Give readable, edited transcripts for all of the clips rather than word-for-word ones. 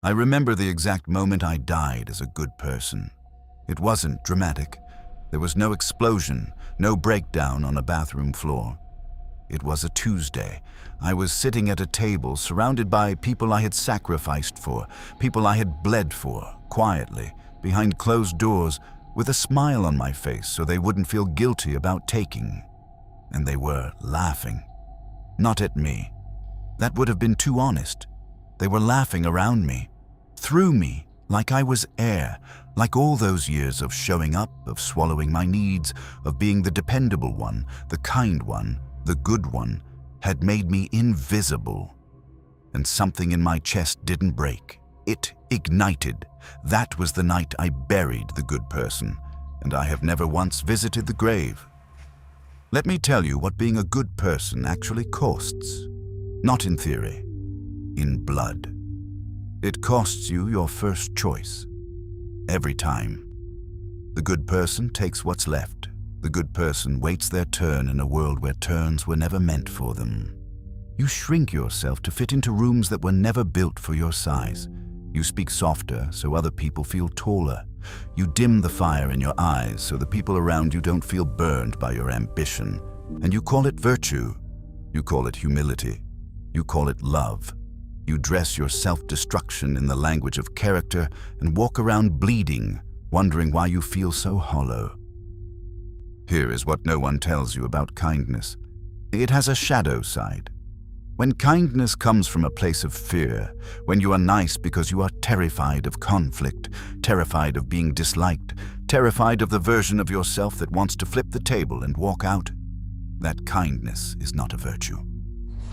I remember the exact moment I died as a good person. It wasn't dramatic. There was no explosion, no breakdown on a bathroom floor. It was a Tuesday. I was sitting at a table surrounded by people I had sacrificed for, people I had bled for, quietly, behind closed doors, with a smile on my face so they wouldn't feel guilty about taking. And they were laughing. Not at me. That would have been too honest. They were laughing around me, through me, like I was air, like all those years of showing up, of swallowing my needs, of being the dependable one, the kind one, the good one, had made me invisible. And something in my chest didn't break. It ignited. That was the night I buried the good person, and I have never once visited the grave. Let me tell you what being a good person actually costs. Not in theory, in blood. It costs you your first choice. Every time. The good person takes what's left. The good person waits their turn in a world where turns were never meant for them. You shrink yourself to fit into rooms that were never built for your size. You speak softer so other people feel taller. You dim the fire in your eyes so the people around you don't feel burned by your ambition. And you call it virtue. You call it humility. You call it love. You dress your self-destruction in the language of character and walk around bleeding, wondering why you feel so hollow. Here is what no one tells you about kindness. It has a shadow side. When kindness comes from a place of fear, when you are nice because you are terrified of conflict, terrified of being disliked, terrified of the version of yourself that wants to flip the table and walk out, that kindness is not a virtue.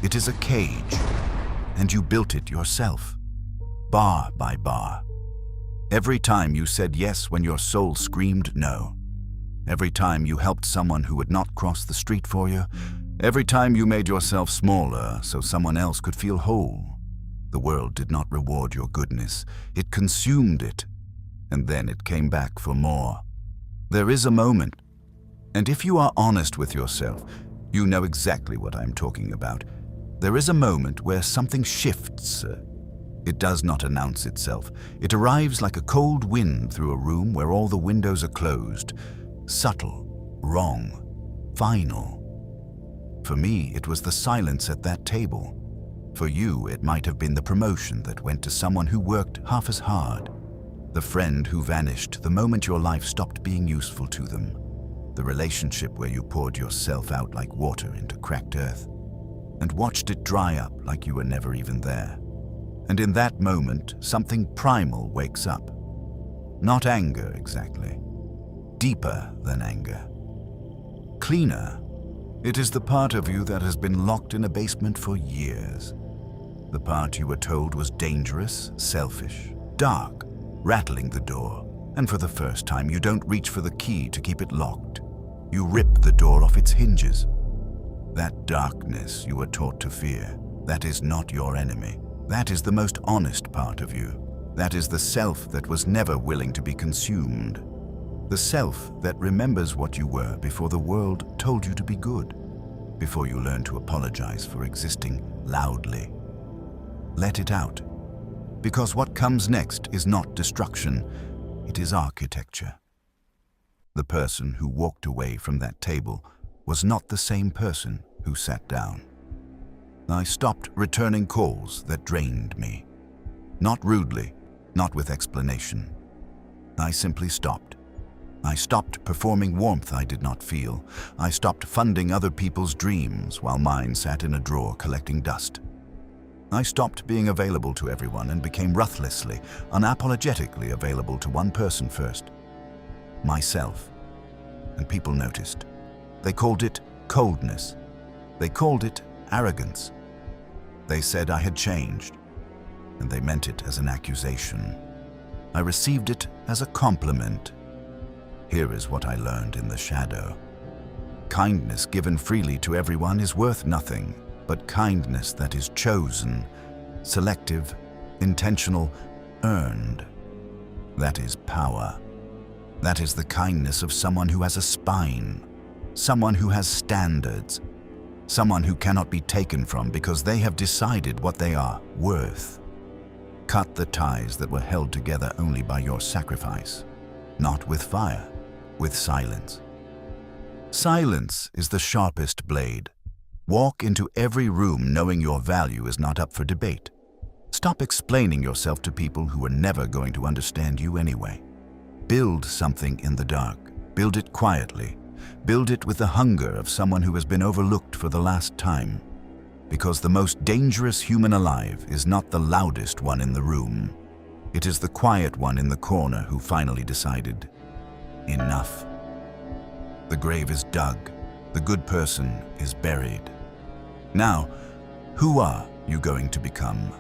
It is a cage, and you built it yourself, bar by bar. Every time you said yes when your soul screamed no. Every time you helped someone who would not cross the street for you. Every time you made yourself smaller so someone else could feel whole. The world did not reward your goodness. It consumed it, and then it came back for more. There is a moment, and if you are honest with yourself, you know exactly what I'm talking about. There is a moment where something shifts. It does not announce itself. It arrives like a cold wind through a room where all the windows are closed. Subtle, wrong, final. For me, it was the silence at that table. For you, it might have been the promotion that went to someone who worked half as hard. The friend who vanished the moment your life stopped being useful to them. The relationship where you poured yourself out like water into cracked earth and watched it dry up like you were never even there. And in that moment, something primal wakes up. Not anger, exactly. Deeper than anger. Cleaner. It is the part of you that has been locked in a basement for years. The part you were told was dangerous, selfish, dark, rattling the door. And for the first time, you don't reach for the key to keep it locked. You rip the door off its hinges. That darkness you were taught to fear, that is not your enemy. That is the most honest part of you. That is the self that was never willing to be consumed. The self that remembers what you were before the world told you to be good, before you learned to apologize for existing loudly. Let it out, because what comes next is not destruction, it is architecture. The person who walked away from that table was not the same person who sat down. I stopped returning calls that drained me. Not rudely, not with explanation. I simply stopped. I stopped performing warmth I did not feel. I stopped funding other people's dreams while mine sat in a drawer collecting dust. I stopped being available to everyone and became ruthlessly, unapologetically available to one person first. Myself. And people noticed. They called it coldness. They called it arrogance. They said I had changed, and they meant it as an accusation. I received it as a compliment. Here is what I learned in the shadow. Kindness given freely to everyone is worth nothing, but kindness that is chosen, selective, intentional, earned. That is power. That is the kindness of someone who has a spine, someone who has standards, someone who cannot be taken from because they have decided what they are worth. Cut the ties that were held together only by your sacrifice. Not with fire, with silence. Silence is the sharpest blade. Walk into every room knowing your value is not up for debate. Stop explaining yourself to people who are never going to understand you anyway. Build something in the dark. Build it quietly. Build it with the hunger of someone who has been overlooked for the last time. Because the most dangerous human alive is not the loudest one in the room. It is the quiet one in the corner who finally decided, enough. The grave is dug. The good person is buried. Now, who are you going to become?